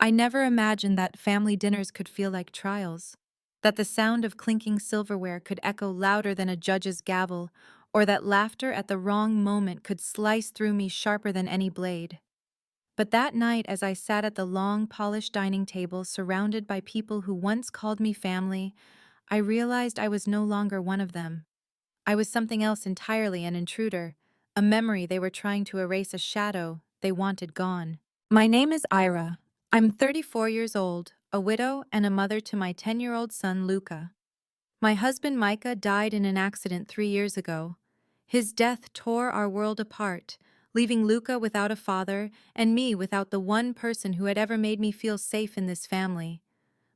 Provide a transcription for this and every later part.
I never imagined that family dinners could feel like trials, that the sound of clinking silverware could echo louder than a judge's gavel, or that laughter at the wrong moment could slice through me sharper than any blade. But that night, as I sat at the long, polished dining table surrounded by people who once called me family, I realized I was no longer one of them. I was something else entirely, an intruder, a memory they were trying to erase, a shadow they wanted gone. My name is Ira. I'm 34 years old, a widow and a mother to my 10-year-old son, Luca. My husband, Micah, died in an accident 3 years ago. His death tore our world apart, leaving Luca without a father and me without the one person who had ever made me feel safe in this family.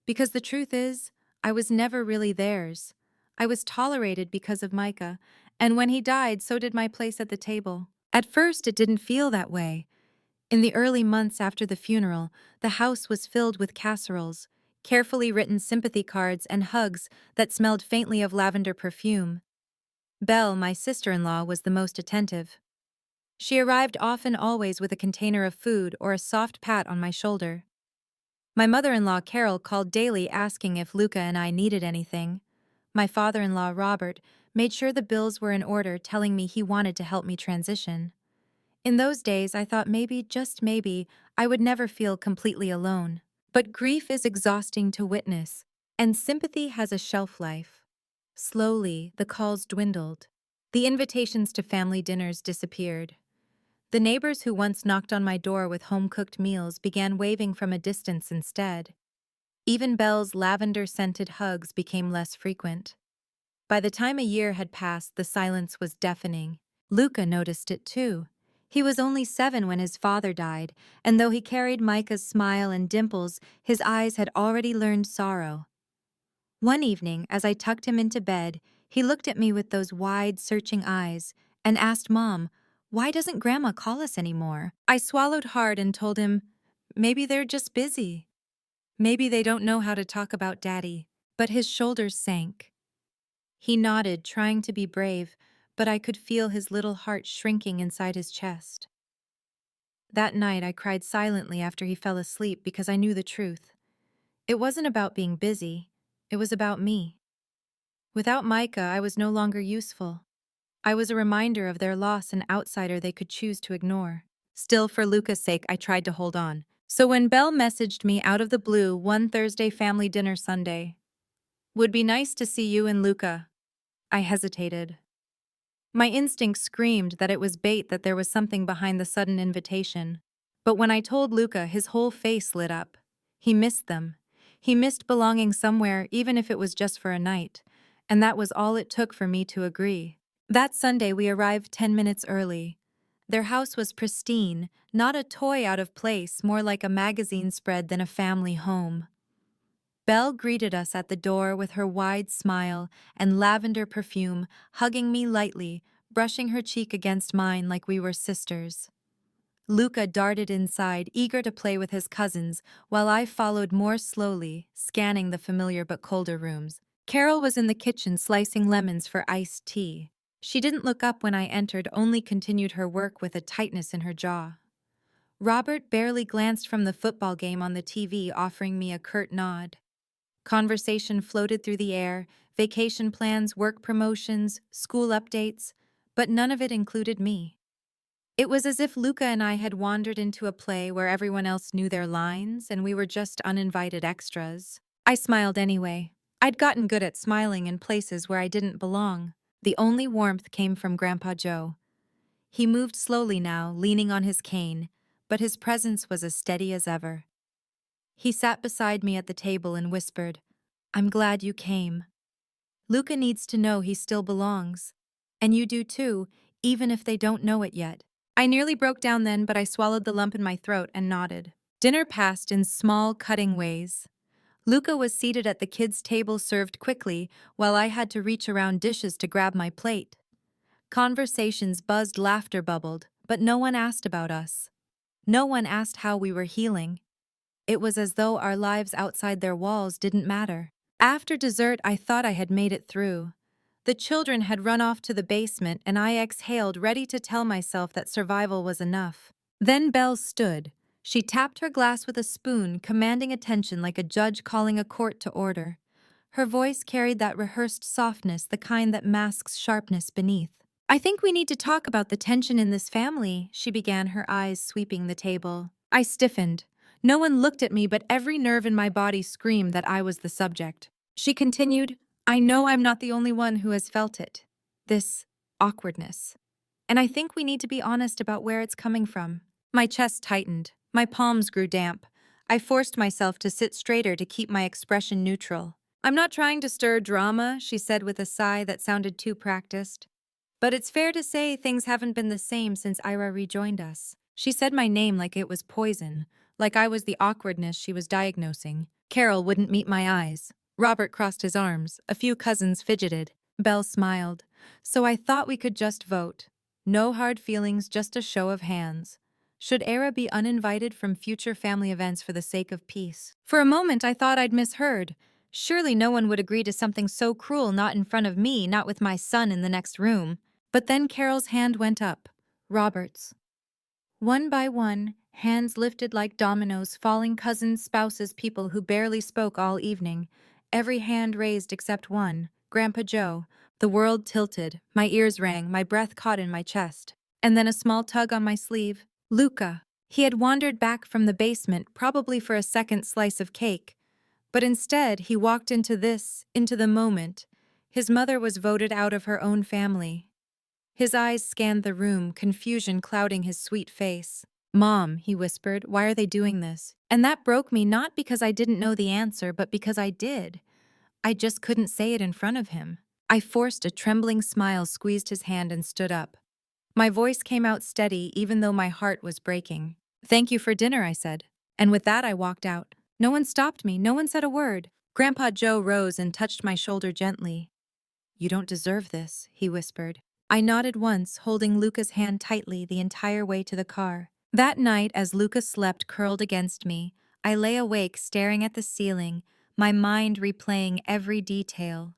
Because the truth is, I was never really theirs. I was tolerated because of Micah, and when he died, so did my place at the table. At first, it didn't feel that way. In the early months after the funeral, the house was filled with casseroles, carefully written sympathy cards, and hugs that smelled faintly of lavender perfume. Belle, my sister-in-law, was the most attentive. She arrived often, always with a container of food or a soft pat on my shoulder. My mother-in-law, Carol, called daily asking if Luca and I needed anything. My father-in-law, Robert, made sure the bills were in order, telling me he wanted to help me transition. In those days, I thought maybe, just maybe, I would never feel completely alone. But grief is exhausting to witness, and sympathy has a shelf life. Slowly, the calls dwindled. The invitations to family dinners disappeared. The neighbors who once knocked on my door with home-cooked meals began waving from a distance instead. Even Belle's lavender-scented hugs became less frequent. By the time a year had passed, the silence was deafening. Luca noticed it too. He was only 7 when his father died, and though he carried Micah's smile and dimples, his eyes had already learned sorrow. One evening, as I tucked him into bed, he looked at me with those wide, searching eyes and asked Mom, "Why doesn't Grandma call us anymore?" I swallowed hard and told him, "Maybe they're just busy. Maybe they don't know how to talk about Daddy." But his shoulders sank. He nodded, trying to be brave, but I could feel his little heart shrinking inside his chest. That night, I cried silently after he fell asleep because I knew the truth. It wasn't about being busy. It was about me. Without Micah, I was no longer useful. I was a reminder of their loss, an outsider they could choose to ignore. Still, for Luca's sake, I tried to hold on. So when Belle messaged me out of the blue one Thursday family dinner Sunday, "Would be nice to see you and Luca," I hesitated. My instinct screamed that it was bait, that there was something behind the sudden invitation. But when I told Luca, his whole face lit up. He missed them. He missed belonging somewhere, even if it was just for a night. And that was all it took for me to agree. That Sunday, we arrived 10 minutes early. Their house was pristine, not a toy out of place, more like a magazine spread than a family home. Belle greeted us at the door with her wide smile and lavender perfume, hugging me lightly, brushing her cheek against mine like we were sisters. Luca darted inside, eager to play with his cousins, while I followed more slowly, scanning the familiar but colder rooms. Carol was in the kitchen slicing lemons for iced tea. She didn't look up when I entered, only continued her work with a tightness in her jaw. Robert barely glanced from the football game on the TV, offering me a curt nod. Conversation floated through the air, vacation plans, work promotions, school updates, but none of it included me. It was as if Luca and I had wandered into a play where everyone else knew their lines and we were just uninvited extras. I smiled anyway. I'd gotten good at smiling in places where I didn't belong. The only warmth came from Grandpa Joe. He moved slowly now, leaning on his cane, but his presence was as steady as ever. He sat beside me at the table and whispered, "I'm glad you came. Luca needs to know he still belongs. And you do too, even if they don't know it yet." I nearly broke down then, but I swallowed the lump in my throat and nodded. Dinner passed in small, cutting ways. Luca was seated at the kids' table, served quickly, while I had to reach around dishes to grab my plate. Conversations buzzed, laughter bubbled, but no one asked about us. No one asked how we were healing. It was as though our lives outside their walls didn't matter. After dessert, I thought I had made it through. The children had run off to the basement, and I exhaled, ready to tell myself that survival was enough. Then Belle stood, She tapped her glass with a spoon, commanding attention like a judge calling a court to order. Her voice carried that rehearsed softness, the kind that masks sharpness beneath. I think we need to talk about the tension in this family, she began, her eyes sweeping the table. I stiffened. No one looked at me, but every nerve in my body screamed that I was the subject. She continued, I know I'm not the only one who has felt it. This awkwardness. And I think we need to be honest about where it's coming from. My chest tightened. My palms grew damp. I forced myself to sit straighter to keep my expression neutral. I'm not trying to stir drama, she said with a sigh that sounded too practiced. But it's fair to say things haven't been the same since Ira rejoined us. She said my name like it was poison, like I was the awkwardness she was diagnosing. Carol wouldn't meet my eyes. Robert crossed his arms. A few cousins fidgeted. Belle smiled. So I thought we could just vote. No hard feelings, just a show of hands. Should Era be uninvited from future family events for the sake of peace? For a moment I thought I'd misheard. Surely no one would agree to something so cruel, not in front of me, not with my son in the next room. But then Carol's hand went up. Robert's. One by one, hands lifted like dominoes, falling cousins, spouses, people who barely spoke all evening. Every hand raised except one, Grandpa Joe. The world tilted, my ears rang, my breath caught in my chest. And then a small tug on my sleeve. Luca. He had wandered back from the basement, probably for a second slice of cake. But instead, he walked into the moment. His mother was voted out of her own family. His eyes scanned the room, confusion clouding his sweet face. Mom, he whispered, why are they doing this? And that broke me, not because I didn't know the answer, but because I did. I just couldn't say it in front of him. I forced a trembling smile, squeezed his hand, and stood up. My voice came out steady, even though my heart was breaking. Thank you for dinner, I said. And with that, I walked out. No one stopped me, no one said a word. Grandpa Joe rose and touched my shoulder gently. You don't deserve this, he whispered. I nodded once, holding Luca's hand tightly the entire way to the car. That night, as Luca slept curled against me, I lay awake staring at the ceiling, my mind replaying every detail.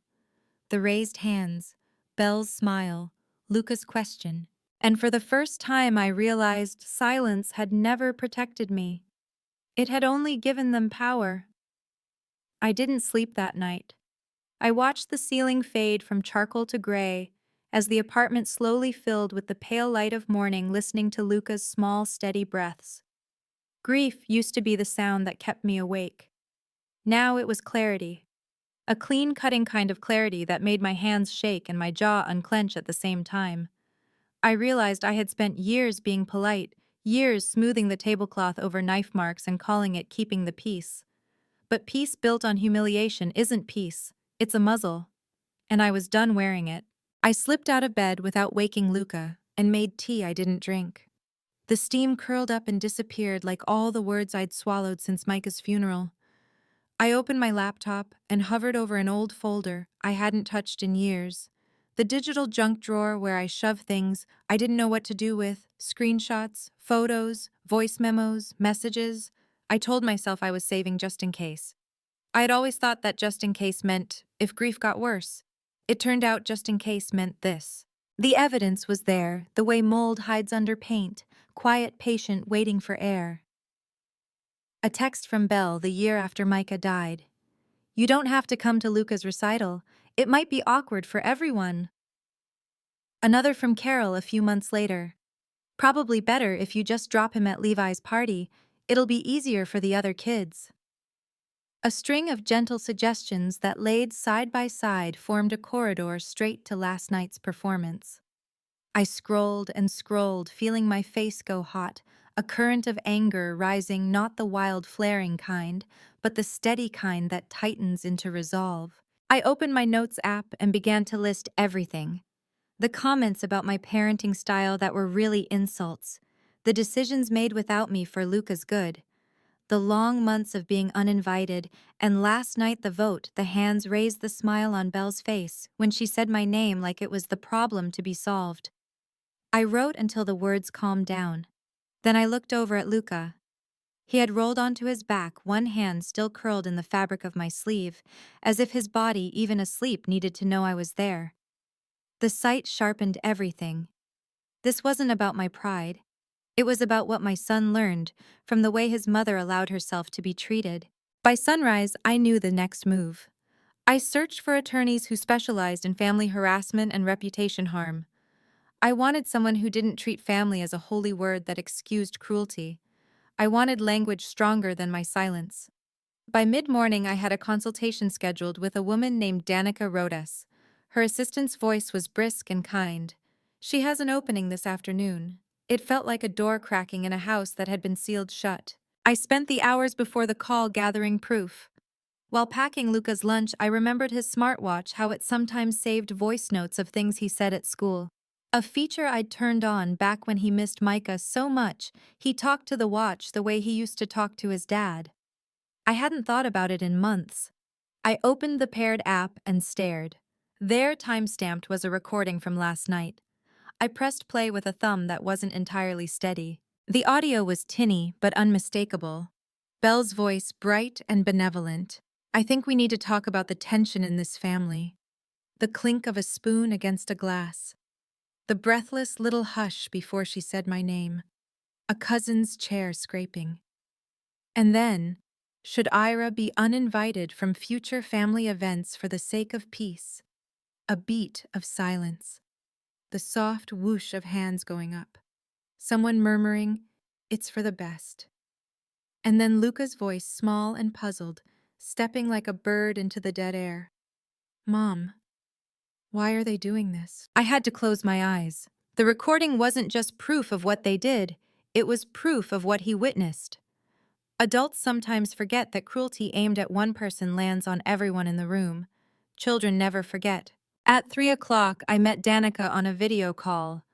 The raised hands, Belle's smile, Luca's question. And for the first time I realized silence had never protected me. It had only given them power. I didn't sleep that night. I watched the ceiling fade from charcoal to gray as the apartment slowly filled with the pale light of morning, listening to Luca's small, steady breaths. Grief used to be the sound that kept me awake. Now it was clarity. A clean-cutting kind of clarity that made my hands shake and my jaw unclench at the same time. I realized I had spent years being polite, years smoothing the tablecloth over knife marks and calling it keeping the peace. But peace built on humiliation isn't peace, it's a muzzle. And I was done wearing it. I slipped out of bed without waking Luca and made tea I didn't drink. The steam curled up and disappeared like all the words I'd swallowed since Micah's funeral. I opened my laptop and hovered over an old folder I hadn't touched in years. The digital junk drawer where I shove things I didn't know what to do with, screenshots, photos, voice memos, messages. I told myself I was saving just in case. I had always thought that just in case meant if grief got worse. It turned out just in case meant this. The evidence was there, the way mold hides under paint, quiet, patient, waiting for air. A text from Belle the year after Micah died. You don't have to come to Luca's recital. It might be awkward for everyone. Another from Carol a few months later. Probably better if you just drop him at Levi's party. It'll be easier for the other kids. A string of gentle suggestions that laid side by side formed a corridor straight to last night's performance. I scrolled and scrolled, feeling my face go hot, a current of anger rising, not the wild flaring kind, but the steady kind that tightens into resolve. I opened my notes app and began to list everything. The comments about my parenting style that were really insults. The decisions made without me for Luca's good. The long months of being uninvited, and last night the vote, the hands raised, the smile on Belle's face when she said my name like it was the problem to be solved. I wrote until the words calmed down. Then I looked over at Luca. He had rolled onto his back, one hand still curled in the fabric of my sleeve, as if his body, even asleep, needed to know I was there. The sight sharpened everything. This wasn't about my pride. It was about what my son learned from the way his mother allowed herself to be treated. By sunrise, I knew the next move. I searched for attorneys who specialized in family harassment and reputation harm. I wanted someone who didn't treat family as a holy word that excused cruelty. I wanted language stronger than my silence. By mid-morning, I had a consultation scheduled with a woman named Danica Rodas. Her assistant's voice was brisk and kind. She has an opening this afternoon. It felt like a door cracking in a house that had been sealed shut. I spent the hours before the call gathering proof. While packing Luca's lunch, I remembered his smartwatch, how it sometimes saved voice notes of things he said at school. A feature I'd turned on back when he missed Micah so much, he talked to the watch the way he used to talk to his dad. I hadn't thought about it in months. I opened the paired app and stared. There, timestamped, was a recording from last night. I pressed play with a thumb that wasn't entirely steady. The audio was tinny but unmistakable. Belle's voice bright and benevolent. I think we need to talk about the tension in this family. The clink of a spoon against a glass. The breathless little hush before she said my name. A cousin's chair scraping. And then, should Ira be uninvited from future family events for the sake of peace? A beat of silence. The soft whoosh of hands going up. Someone murmuring, "It's for the best." And then Luca's voice, small and puzzled, stepping like a bird into the dead air. "Mom, why are they doing this?" I had to close my eyes. The recording wasn't just proof of what they did, it was proof of what he witnessed. Adults sometimes forget that cruelty aimed at one person lands on everyone in the room. Children never forget. At 3 o'clock, I met Danica on a video call.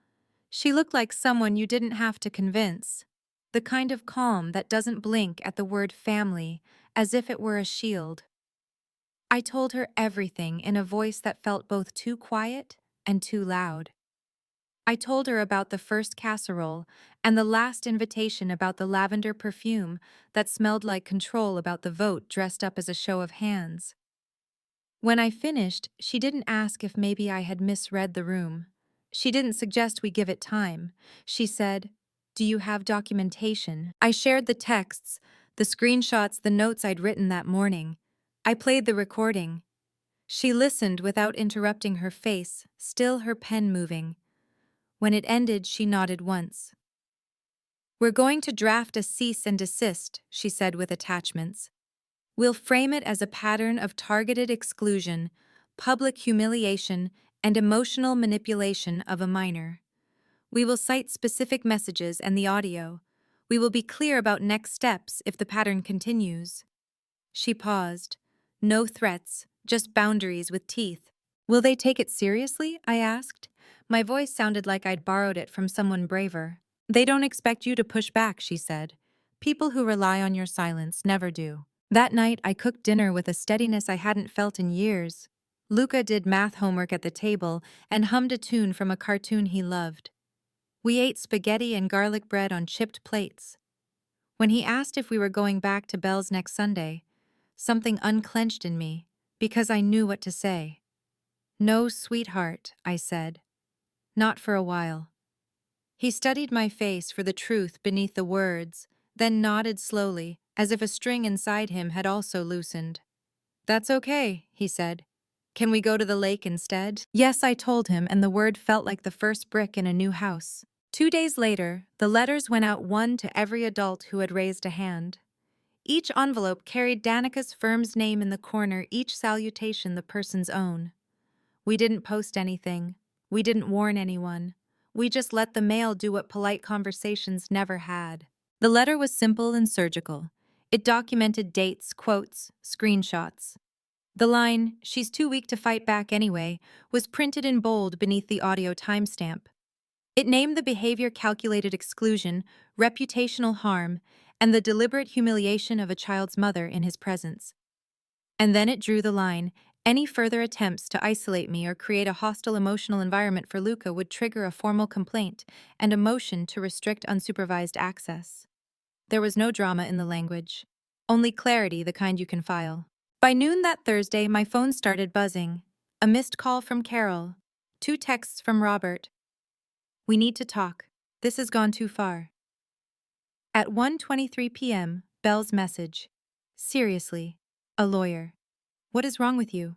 She looked like someone you didn't have to convince. The kind of calm that doesn't blink at the word family, as if it were a shield. I told her everything in a voice that felt both too quiet and too loud. I told her about the first casserole and the last invitation about the lavender perfume that smelled like control about the vote dressed up as a show of hands. When I finished, she didn't ask if maybe I had misread the room. She didn't suggest we give it time. She said, "Do you have documentation?" I shared the texts, the screenshots, the notes I'd written that morning. I played the recording. She listened without interrupting, her face, still, her pen moving. When it ended, she nodded once. "We're going to draft a cease and desist," she said with attachments. "We'll frame it as a pattern of targeted exclusion, public humiliation, and emotional manipulation of a minor. We will cite specific messages and the audio. We will be clear about next steps if the pattern continues." She paused. No threats, just boundaries with teeth. "Will they take it seriously?" I asked. My voice sounded like I'd borrowed it from someone braver. "They don't expect you to push back," she said. "People who rely on your silence never do." That night, I cooked dinner with a steadiness I hadn't felt in years. Luca did math homework at the table and hummed a tune from a cartoon he loved. We ate spaghetti and garlic bread on chipped plates. When he asked if we were going back to Belle's next Sunday, something unclenched in me, because I knew what to say. "No, sweetheart," I said. "Not for a while." He studied my face for the truth beneath the words, then nodded slowly, as if a string inside him had also loosened. "That's okay," he said. "Can we go to the lake instead?" Yes, I told him, and the word felt like the first brick in a new house. 2 days later, the letters went out, one to every adult who had raised a hand. Each envelope carried Danica's firm's name in the corner, each salutation the person's own. We didn't post anything. We didn't warn anyone. We just let the mail do what polite conversations never had. The letter was simple and surgical. It documented dates, quotes, screenshots. The line, "She's too weak to fight back anyway," was printed in bold beneath the audio timestamp. It named the behavior calculated exclusion, reputational harm, and the deliberate humiliation of a child's mother in his presence. And then it drew the line. Any further attempts to isolate me or create a hostile emotional environment for Luca would trigger a formal complaint and a motion to restrict unsupervised access. There was no drama in the language, only clarity, the kind you can file. By noon that Thursday, my phone started buzzing. A missed call from Carol. 2 texts from Robert. "We need to talk. This has gone too far." At 1:23 p.m., Belle's message. Seriously, a lawyer. What is wrong with you?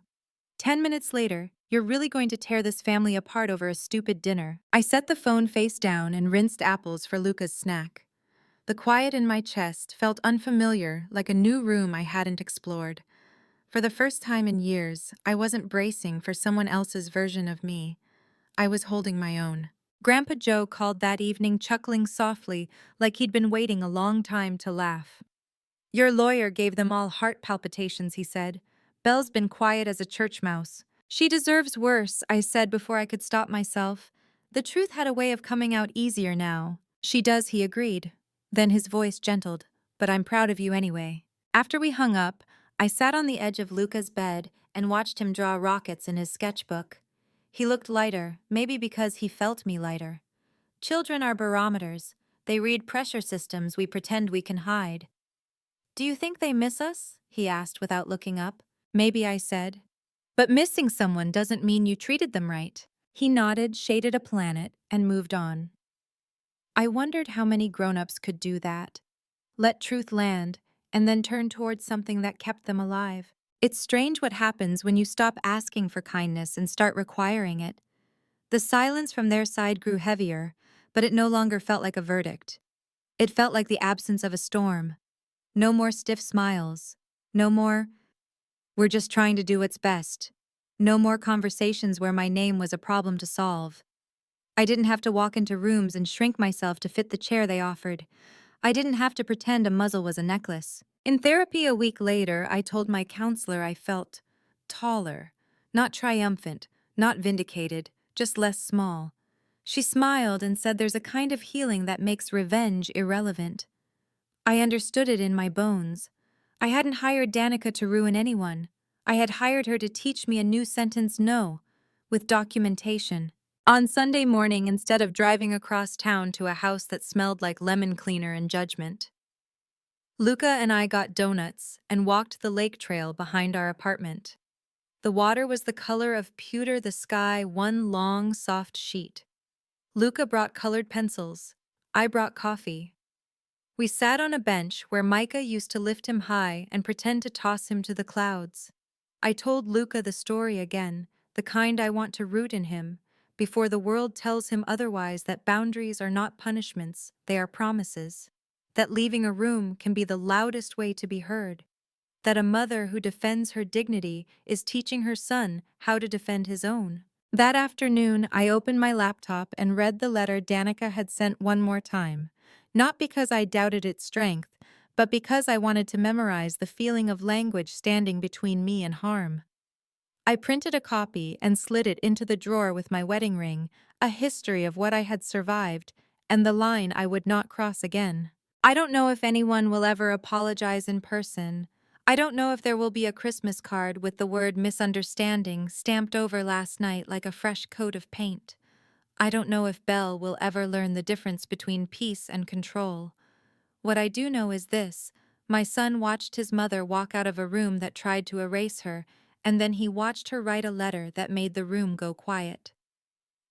10 minutes later, you're really going to tear this family apart over a stupid dinner. I set the phone face down and rinsed apples for Luca's snack. The quiet in my chest felt unfamiliar, like a new room I hadn't explored. For the first time in years, I wasn't bracing for someone else's version of me. I was holding my own. Grandpa Joe called that evening, chuckling softly, like he'd been waiting a long time to laugh. Your lawyer gave them all heart palpitations, he said. Belle's been quiet as a church mouse. She deserves worse, I said before I could stop myself. The truth had a way of coming out easier now. She does, he agreed. Then his voice gentled. But I'm proud of you anyway. After we hung up, I sat on the edge of Luca's bed and watched him draw rockets in his sketchbook. He looked lighter, maybe because he felt me lighter. Children are barometers. They read pressure systems we pretend we can hide. Do you think they miss us? He asked without looking up. Maybe, I said. But missing someone doesn't mean you treated them right. He nodded, shaded a planet, and moved on. I wondered how many grown-ups could do that. Let truth land, and then turn towards something that kept them alive. It's strange what happens when you stop asking for kindness and start requiring it. The silence from their side grew heavier, but it no longer felt like a verdict. It felt like the absence of a storm. No more stiff smiles. No more, we're just trying to do what's best. No more conversations where my name was a problem to solve. I didn't have to walk into rooms and shrink myself to fit the chair they offered. I didn't have to pretend a muzzle was a necklace. In therapy a week later, I told my counselor I felt taller. Not triumphant, not vindicated, just less small. She smiled and said there's a kind of healing that makes revenge irrelevant. I understood it in my bones. I hadn't hired Danica to ruin anyone. I had hired her to teach me a new sentence no, with documentation. On Sunday morning, instead of driving across town to a house that smelled like lemon cleaner and judgment, Luca and I got donuts and walked the lake trail behind our apartment. The water was the color of pewter, the sky one long, soft sheet. Luca brought colored pencils. I brought coffee. We sat on a bench where Micah used to lift him high and pretend to toss him to the clouds. I told Luca the story again, the kind I want to root in him, before the world tells him otherwise, that boundaries are not punishments, they are promises. That leaving a room can be the loudest way to be heard. That a mother who defends her dignity is teaching her son how to defend his own. That afternoon, I opened my laptop and read the letter Danica had sent one more time. Not because I doubted its strength, but because I wanted to memorize the feeling of language standing between me and harm. I printed a copy and slid it into the drawer with my wedding ring, a history of what I had survived, and the line I would not cross again. I don't know if anyone will ever apologize in person. I don't know if there will be a Christmas card with the word misunderstanding stamped over last night like a fresh coat of paint. I don't know if Belle will ever learn the difference between peace and control. What I do know is this: my son watched his mother walk out of a room that tried to erase her, and then he watched her write a letter that made the room go quiet.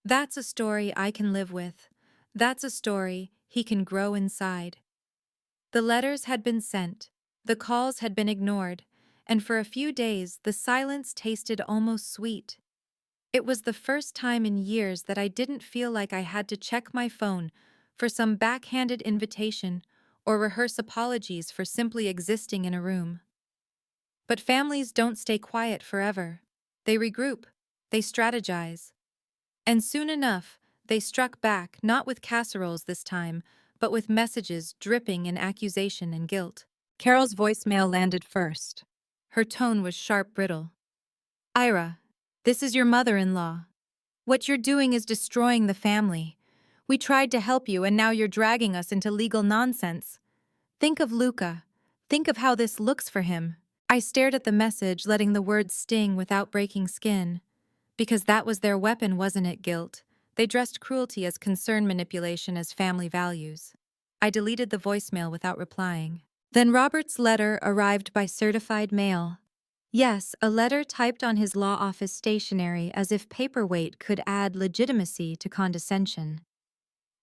That's a story I can live with. That's a story he can grow inside. The letters had been sent, the calls had been ignored, and for a few days the silence tasted almost sweet. It was the first time in years that I didn't feel like I had to check my phone for some backhanded invitation or rehearse apologies for simply existing in a room. But families don't stay quiet forever. They regroup, they strategize. And soon enough, they struck back, not with casseroles this time, but with messages dripping in accusation and guilt. Carol's voicemail landed first. Her tone was sharp, brittle. Ira, this is your mother-in-law. What you're doing is destroying the family. We tried to help you, and now you're dragging us into legal nonsense. Think of Luca. Think of how this looks for him. I stared at the message, letting the words sting without breaking skin. Because that was their weapon, wasn't it, guilt? They dressed cruelty as concern, manipulation as family values. I deleted the voicemail without replying. Then Robert's letter arrived by certified mail. Yes, a letter typed on his law office stationery as if paperweight could add legitimacy to condescension.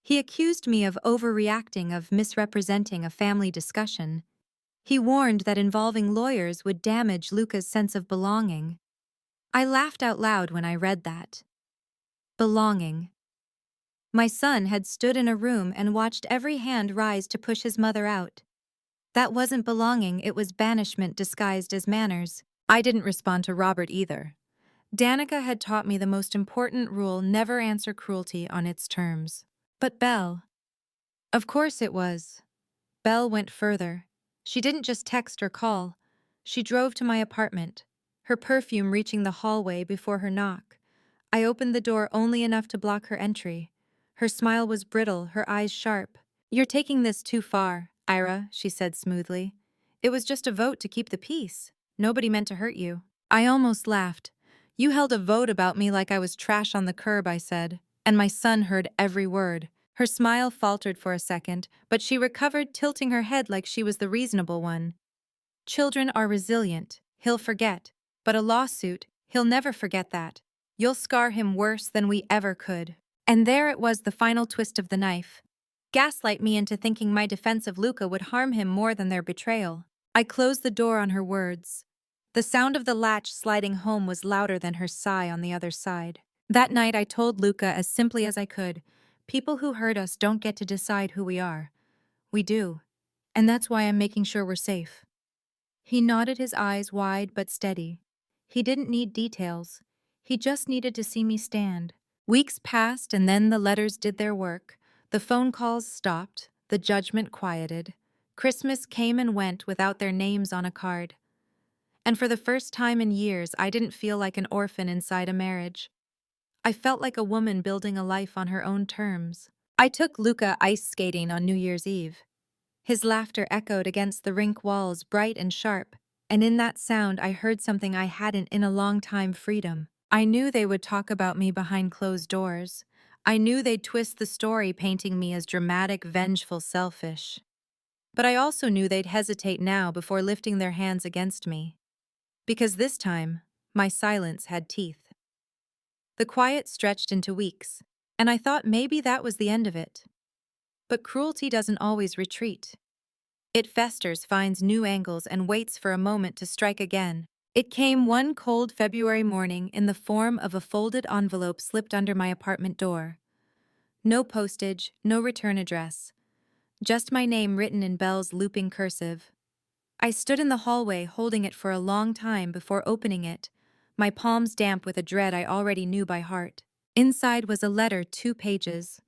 He accused me of overreacting, of misrepresenting a family discussion. He warned that involving lawyers would damage Luca's sense of belonging. I laughed out loud when I read that. Belonging. My son had stood in a room and watched every hand rise to push his mother out. That wasn't belonging, it was banishment disguised as manners. I didn't respond to Robert either. Danica had taught me the most important rule: never answer cruelty on its terms. But Belle. Of course it was. Belle went further. She didn't just text or call. She drove to my apartment, her perfume reaching the hallway before her knock. I opened the door only enough to block her entry. Her smile was brittle, her eyes sharp. "You're taking this too far, Ira," she said smoothly. "It was just a vote to keep the peace. Nobody meant to hurt you." I almost laughed. "You held a vote about me like I was trash on the curb," I said, and my son heard every word. Her smile faltered for a second, but she recovered, tilting her head like she was the reasonable one. "Children are resilient. He'll forget. But a lawsuit, he'll never forget that. You'll scar him worse than we ever could." And there it was, the final twist of the knife. Gaslight me into thinking my defense of Luca would harm him more than their betrayal. I closed the door on her words. The sound of the latch sliding home was louder than her sigh on the other side. That night I told Luca as simply as I could, "People who hurt us don't get to decide who we are. We do. And that's why I'm making sure we're safe." He nodded, his eyes wide but steady. He didn't need details. He just needed to see me stand. Weeks passed, and then the letters did their work. The phone calls stopped, the judgment quieted. Christmas came and went without their names on a card. And for the first time in years, I didn't feel like an orphan inside a marriage. I felt like a woman building a life on her own terms. I took Luca ice skating on New Year's Eve. His laughter echoed against the rink walls, bright and sharp, and in that sound I heard something I hadn't in a long time: freedom. I knew they would talk about me behind closed doors. I knew they'd twist the story, painting me as dramatic, vengeful, selfish. But I also knew they'd hesitate now before lifting their hands against me. Because this time, my silence had teeth. The quiet stretched into weeks, and I thought maybe that was the end of it. But cruelty doesn't always retreat. It festers, finds new angles, and waits for a moment to strike again. It came one cold February morning in the form of a folded envelope slipped under my apartment door. No postage, no return address. Just my name written in Belle's looping cursive. I stood in the hallway holding it for a long time before opening it, my palms damp with a dread I already knew by heart. Inside was a letter, 2 pages.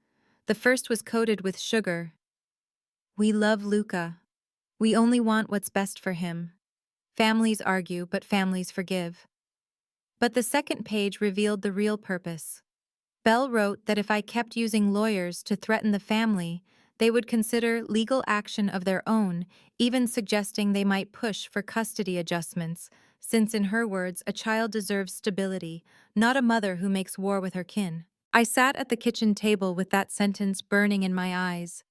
The first was coated with sugar. "We love Luca. We only want what's best for him. Families argue, but families forgive." But the second page revealed the real purpose. Belle wrote that if I kept using lawyers to threaten the family, they would consider legal action of their own, even suggesting they might push for custody adjustments, since, in her words, a child deserves stability, not a mother who makes war with her kin. I sat at the kitchen table with that sentence burning in my eyes.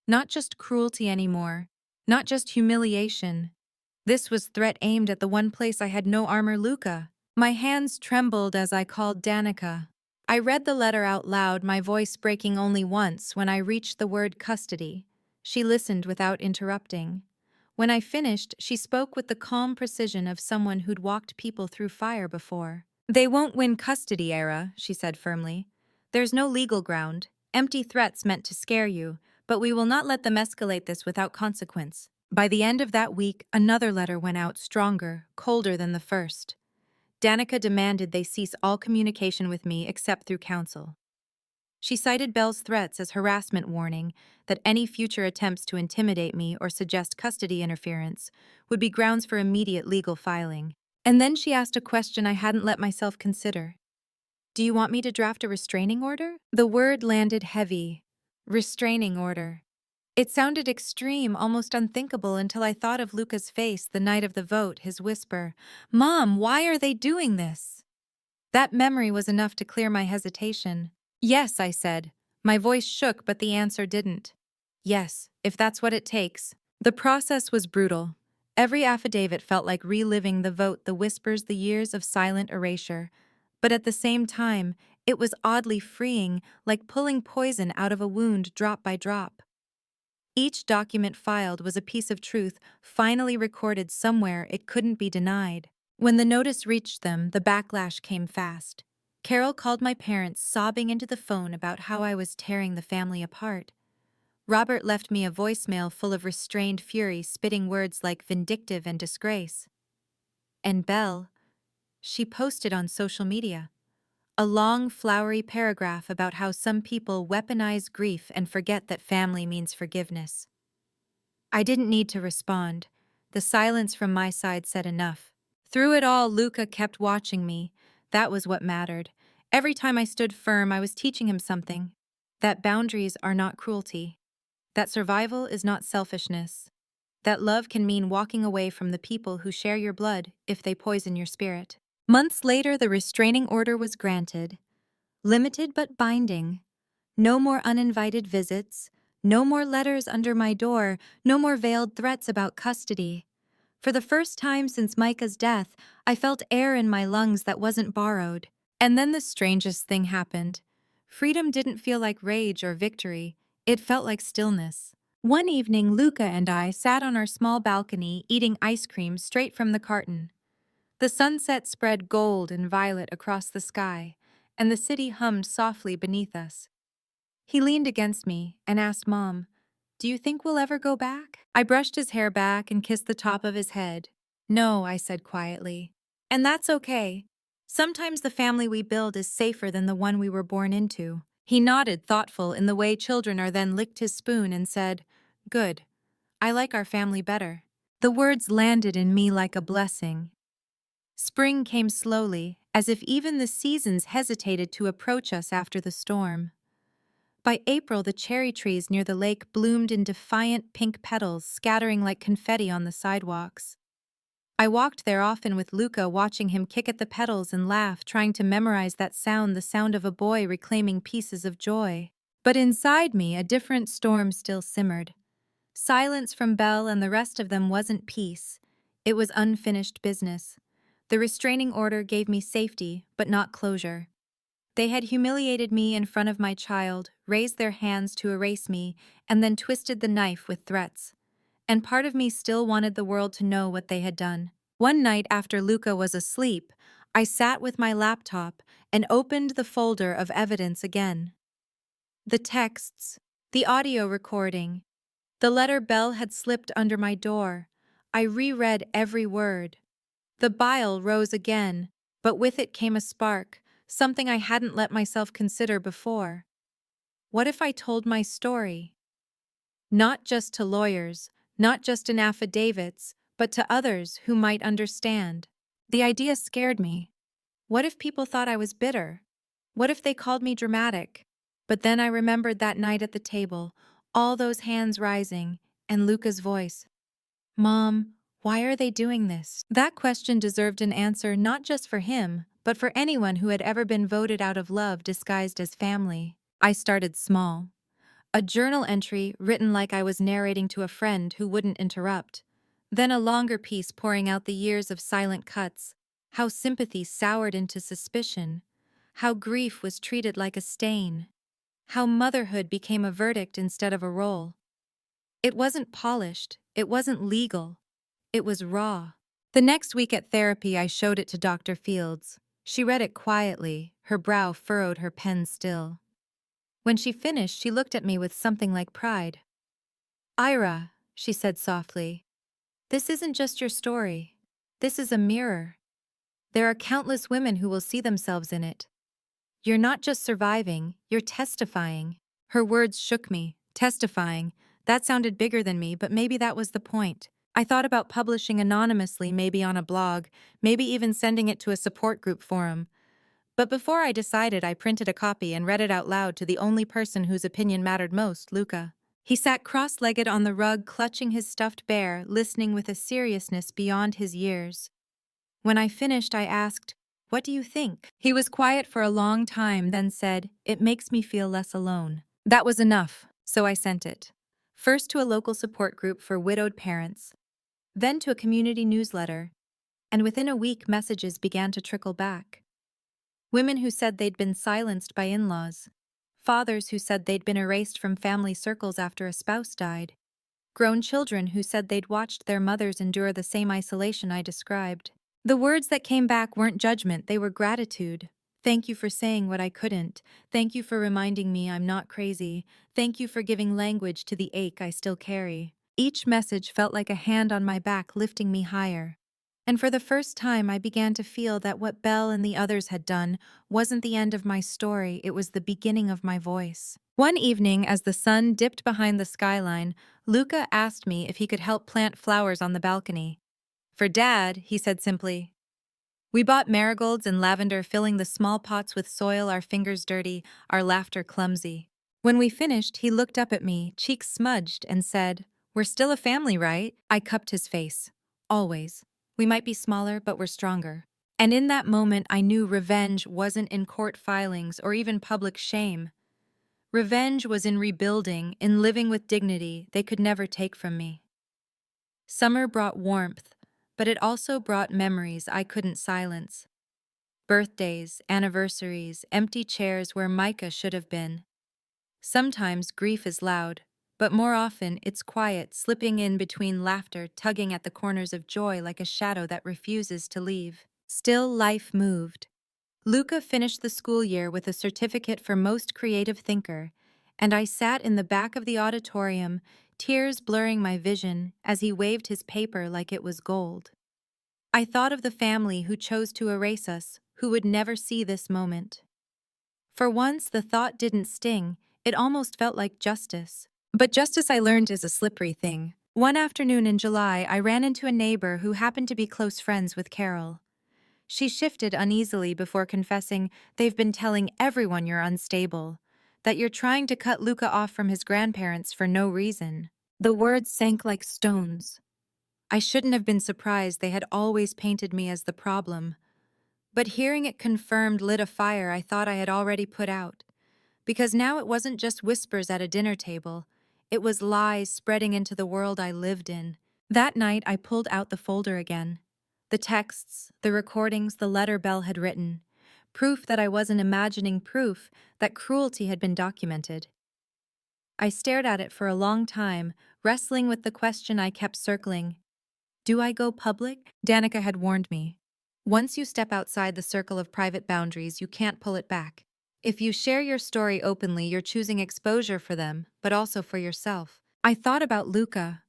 Not just cruelty anymore, not just humiliation. This was threat aimed at the one place I had no armor: Luca. My hands trembled as I called Danica. I read the letter out loud, my voice breaking only once when I reached the word custody. She listened without interrupting. When I finished, she spoke with the calm precision of someone who'd walked people through fire before. "They won't win custody, Era," she said firmly. "There's no legal ground. Empty threats meant to scare you, but we will not let them escalate this without consequence." By the end of that week, another letter went out, stronger, colder than the first. Danica demanded they cease all communication with me except through counsel. She cited Belle's threats as harassment, warning that any future attempts to intimidate me or suggest custody interference would be grounds for immediate legal filing. And then she asked a question I hadn't let myself consider. "Do you want me to draft a restraining order?" The word landed heavy. Restraining order. It sounded extreme, almost unthinkable, until I thought of Luca's face the night of the vote, his whisper, "Mom, why are they doing this?" That memory was enough to clear my hesitation. "Yes," I said. My voice shook, but the answer didn't. "Yes, if that's what it takes." The process was brutal. Every affidavit felt like reliving the vote, the whispers, the years of silent erasure. But at the same time, It was oddly freeing, like pulling poison out of a wound drop by drop. Each document filed was a piece of truth finally recorded somewhere it couldn't be denied. When the notice reached them, the backlash came fast. Carol called my parents, sobbing into the phone about how I was tearing the family apart. Robert left me a voicemail full of restrained fury, spitting words like vindictive and disgrace. And Belle, she posted on social media a long, flowery paragraph about how some people weaponize grief and forget that family means forgiveness. I didn't need to respond. The silence from my side said enough. Through it all, Luca kept watching me. That was what mattered. Every time I stood firm, I was teaching him something. That boundaries are not cruelty. That survival is not selfishness. That love can mean walking away from the people who share your blood if they poison your spirit. Months later, the restraining order was granted. Limited but binding. No more uninvited visits. No more letters under my door. No more veiled threats about custody. For the first time since Micah's death, I felt air in my lungs that wasn't borrowed. And then the strangest thing happened. Freedom didn't feel like rage or victory. It felt like stillness. One evening, Luca and I sat on our small balcony eating ice cream straight from the carton. The sunset spread gold and violet across the sky, and the city hummed softly beneath us. He leaned against me and asked Mom, "Do you think we'll ever go back?" I brushed his hair back and kissed the top of his head. "No," I said quietly. "And that's okay. Sometimes the family we build is safer than the one we were born into." He nodded, thoughtful in the way children are, then licked his spoon and said, "Good. I like our family better." The words landed in me like a blessing. Spring came slowly, as if even the seasons hesitated to approach us after the storm. By April, the cherry trees near the lake bloomed in defiant pink petals, scattering like confetti on the sidewalks. I walked there often with Luca, watching him kick at the petals and laugh, trying to memorize that sound, the sound of a boy reclaiming pieces of joy. But inside me, a different storm still simmered. Silence from Belle and the rest of them wasn't peace. It was unfinished business. The restraining order gave me safety, but not closure. They had humiliated me in front of my child, raised their hands to erase me, and then twisted the knife with threats. And part of me still wanted the world to know what they had done. One night after Luca was asleep, I sat with my laptop and opened the folder of evidence again. The texts, the audio recording, the letter Belle had slipped under my door. I reread every word. The bile rose again, but with it came a spark, something I hadn't let myself consider before. What if I told my story? Not just to lawyers, not just in affidavits, but to others who might understand. The idea scared me. What if people thought I was bitter? What if they called me dramatic? But then I remembered that night at the table, all those hands rising, and Luca's voice. "Mom, why are they doing this?" That question deserved an answer, not just for him, but for anyone who had ever been voted out of love disguised as family. I started small. A journal entry written like I was narrating to a friend who wouldn't interrupt. Then a longer piece pouring out the years of silent cuts, how sympathy soured into suspicion, how grief was treated like a stain, how motherhood became a verdict instead of a role. It wasn't polished, it wasn't legal, it was raw. The next week at therapy, I showed it to Dr. Fields. She read it quietly, her brow furrowed, her pen still. When she finished, she looked at me with something like pride. "Ira," she said softly, "this isn't just your story. This is a mirror. There are countless women who will see themselves in it. You're not just surviving, you're testifying." Her words shook me. Testifying. That sounded bigger than me, but maybe that was the point. I thought about publishing anonymously, maybe on a blog, maybe even sending it to a support group forum. But before I decided, I printed a copy and read it out loud to the only person whose opinion mattered most, Luca. He sat cross-legged on the rug, clutching his stuffed bear, listening with a seriousness beyond his years. When I finished, I asked, "What do you think?" He was quiet for a long time, then said, "It makes me feel less alone." That was enough, so I sent it. First to a local support group for widowed parents, then to a community newsletter, and within a week messages began to trickle back. Women who said they'd been silenced by in-laws. Fathers who said they'd been erased from family circles after a spouse died. Grown children who said they'd watched their mothers endure the same isolation I described. The words that came back weren't judgment, they were gratitude. Thank you for saying what I couldn't. Thank you for reminding me I'm not crazy. Thank you for giving language to the ache I still carry. Each message felt like a hand on my back lifting me higher. And for the first time, I began to feel that what Belle and the others had done wasn't the end of my story, it was the beginning of my voice. One evening, as the sun dipped behind the skyline, Luca asked me if he could help plant flowers on the balcony. For Dad, he said simply. We bought marigolds and lavender, filling the small pots with soil, our fingers dirty, our laughter clumsy. When we finished, he looked up at me, cheeks smudged, and said, "We're still a family, right?" I cupped his face. Always. We might be smaller, but we're stronger. And in that moment, I knew revenge wasn't in court filings or even public shame. Revenge was in rebuilding, in living with dignity they could never take from me. Summer brought warmth, but it also brought memories I couldn't silence. Birthdays, anniversaries, empty chairs where Micah should have been. Sometimes grief is loud, but more often it's quiet, slipping in between laughter, tugging at the corners of joy like a shadow that refuses to leave. Still, life moved. Luca finished the school year with a certificate for Most Creative Thinker, and I sat in the back of the auditorium, tears blurring my vision as he waved his paper like it was gold. I thought of the family who chose to erase us, who would never see this moment. For once, the thought didn't sting, it almost felt like justice. But justice, I learned, is a slippery thing. One afternoon in July, I ran into a neighbor who happened to be close friends with Carol. She shifted uneasily before confessing, "They've been telling everyone you're unstable, that you're trying to cut Luca off from his grandparents for no reason." The words sank like stones. I shouldn't have been surprised, they had always painted me as the problem. But hearing it confirmed lit a fire I thought I had already put out. Because now it wasn't just whispers at a dinner table, it was lies spreading into the world I lived in. That night, I pulled out the folder again. The texts, the recordings, the letter Belle had written. Proof that I wasn't imagining, proof that cruelty had been documented. I stared at it for a long time, wrestling with the question I kept circling. Do I go public? Danica had warned me. Once you step outside the circle of private boundaries, you can't pull it back. If you share your story openly, you're choosing exposure for them, but also for yourself. I thought about Luca,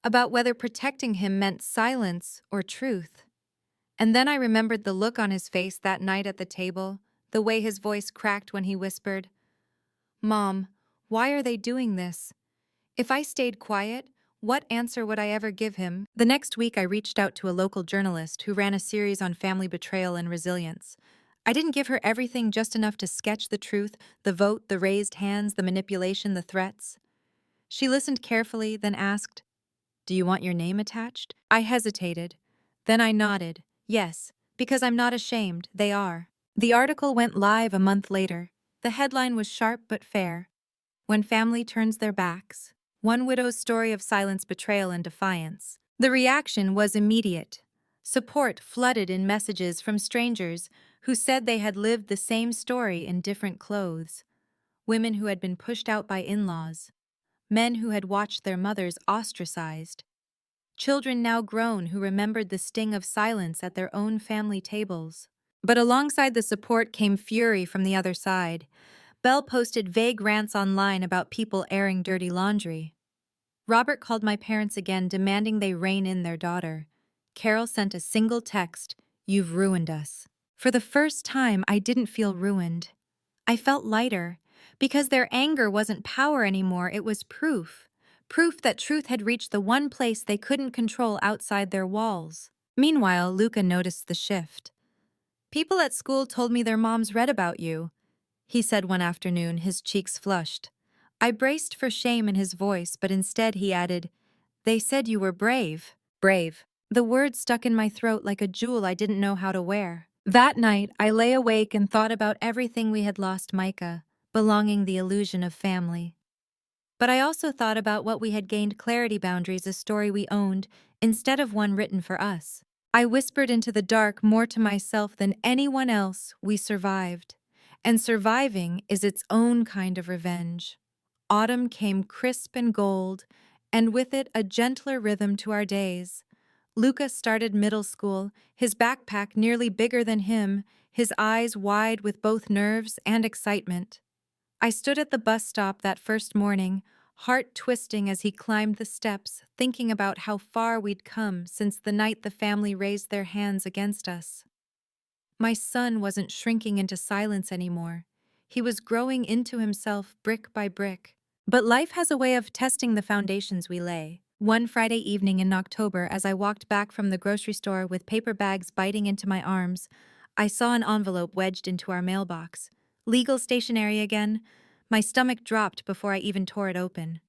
about whether protecting him meant silence or truth. And then I remembered the look on his face that night at the table, the way his voice cracked when he whispered, "Mom, why are they doing this?" If I stayed quiet, what answer would I ever give him? The next week, I reached out to a local journalist who ran a series on family betrayal and resilience. I didn't give her everything, just enough to sketch the truth, the vote, the raised hands, the manipulation, the threats. She listened carefully, then asked, "Do you want your name attached?" I hesitated. Then I nodded. Yes, because I'm not ashamed, they are. The article went live a month later. The headline was sharp but fair. When family turns their backs. One widow's story of silence, betrayal, and defiance. The reaction was immediate. Support flooded in messages from strangers who said they had lived the same story in different clothes. Women who had been pushed out by in-laws. Men who had watched their mothers ostracized. Children now grown who remembered the sting of silence at their own family tables. But alongside the support came fury from the other side. Belle posted vague rants online about people airing dirty laundry. Robert called my parents again, demanding they rein in their daughter. Carol sent a single text, "You've ruined us." For the first time, I didn't feel ruined. I felt lighter, because their anger wasn't power anymore, it was proof. Proof that truth had reached the one place they couldn't control outside their walls. Meanwhile, Luca noticed the shift. "People at school told me their moms read about you," he said one afternoon, his cheeks flushed. I braced for shame in his voice, but instead he added, "They said you were brave." Brave. The word stuck in my throat like a jewel I didn't know how to wear. That night, I lay awake and thought about everything we had lost: Micah, belonging, the illusion of family. But I also thought about what we had gained: clarity, boundaries, a story we owned, instead of one written for us. I whispered into the dark more to myself than anyone else, we survived. And surviving is its own kind of revenge. Autumn came crisp and gold, and with it a gentler rhythm to our days. Luca started middle school, his backpack nearly bigger than him, his eyes wide with both nerves and excitement. I stood at the bus stop that first morning, heart twisting as he climbed the steps, thinking about how far we'd come since the night the family raised their hands against us. My son wasn't shrinking into silence anymore. He was growing into himself brick by brick. But life has a way of testing the foundations we lay. One Friday evening in October, as I walked back from the grocery store with paper bags biting into my arms, I saw an envelope wedged into our mailbox. Legal stationery again? My stomach dropped before I even tore it open.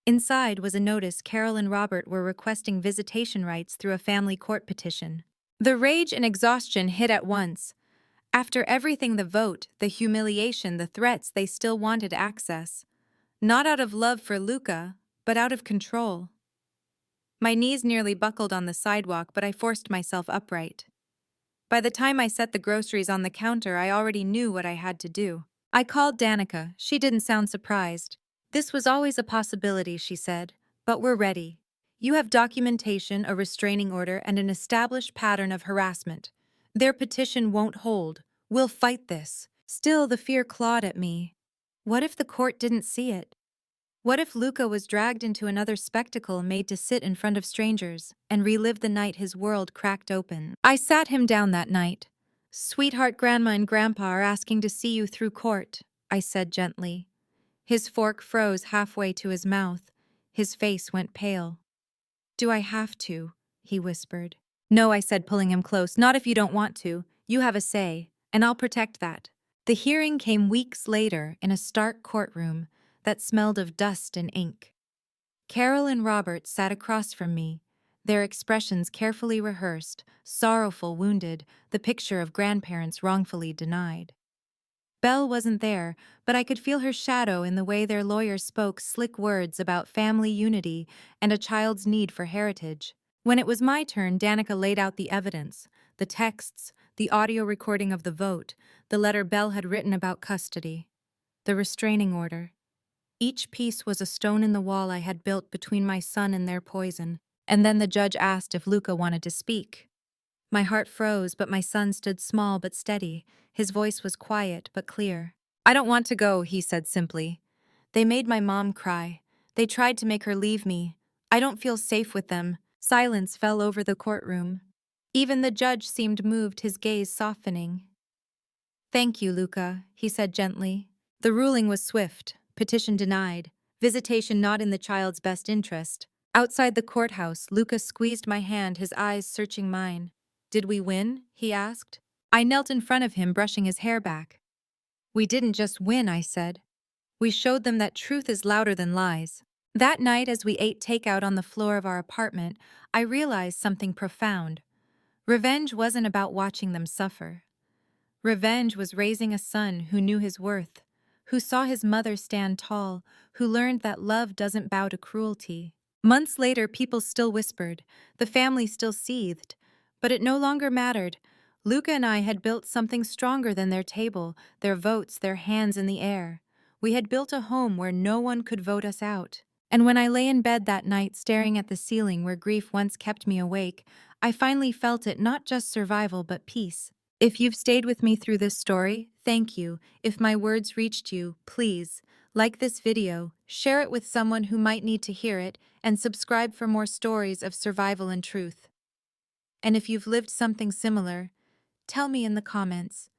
Inside was a notice Carol and Robert were requesting visitation rights through a family court petition. The rage and exhaustion hit at once. After everything, the vote, the humiliation, the threats, they still wanted access. Not out of love for Luca, but out of control. My knees nearly buckled on the sidewalk, but I forced myself upright. By the time I set the groceries on the counter, I already knew what I had to do. I called Danica. She didn't sound surprised. This was always a possibility, she said, but we're ready. You have documentation, a restraining order, and an established pattern of harassment. Their petition won't hold. We'll fight this. Still, the fear clawed at me. What if the court didn't see it? What if Luca was dragged into another spectacle made to sit in front of strangers and relive the night his world cracked open? I sat him down that night. Sweetheart, Grandma and Grandpa are asking to see you through court, I said gently. His fork froze halfway to his mouth. His face went pale. Do I have to? He whispered. No, I said, pulling him close. Not if you don't want to. You have a say, and I'll protect that. The hearing came weeks later in a stark courtroom that smelled of dust and ink. Carol and Robert sat across from me, their expressions carefully rehearsed, sorrowful, wounded, the picture of grandparents wrongfully denied. Belle wasn't there, but I could feel her shadow in the way their lawyer spoke slick words about family unity and a child's need for heritage. When it was my turn, Danica laid out the evidence, the texts, the audio recording of the vote, the letter Belle had written about custody, the restraining order. Each piece was a stone in the wall I had built between my son and their poison. And then the judge asked if Luca wanted to speak. My heart froze, but my son stood small but steady. His voice was quiet but clear. I don't want to go, he said simply. They made my mom cry. They tried to make her leave me. I don't feel safe with them. Silence fell over the courtroom. Even the judge seemed moved, his gaze softening. Thank you, Luca, he said gently. The ruling was swift. Petition denied. Visitation not in the child's best interest. Outside the courthouse, Luca squeezed my hand, his eyes searching mine. Did we win? He asked. I knelt in front of him, brushing his hair back. We didn't just win, I said. We showed them that truth is louder than lies. That night, as we ate takeout on the floor of our apartment, I realized something profound. Revenge wasn't about watching them suffer. Revenge was raising a son who knew his worth, who saw his mother stand tall, who learned that love doesn't bow to cruelty. Months later, people still whispered, the family still seethed, but it no longer mattered. Luca and I had built something stronger than their table, their votes, their hands in the air. We had built a home where no one could vote us out. And when I lay in bed that night staring at the ceiling where grief once kept me awake, I finally felt it, not just survival but peace. If you've stayed with me through this story, thank you. If my words reached you, please like this video, share it with someone who might need to hear it, and subscribe for more stories of survival and truth. And if you've lived something similar, tell me in the comments.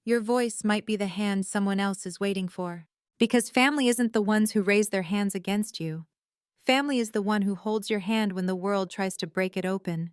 Your voice might be the hand someone else is waiting for. Because family isn't the ones who raise their hands against you. Family is the one who holds your hand when the world tries to break it open.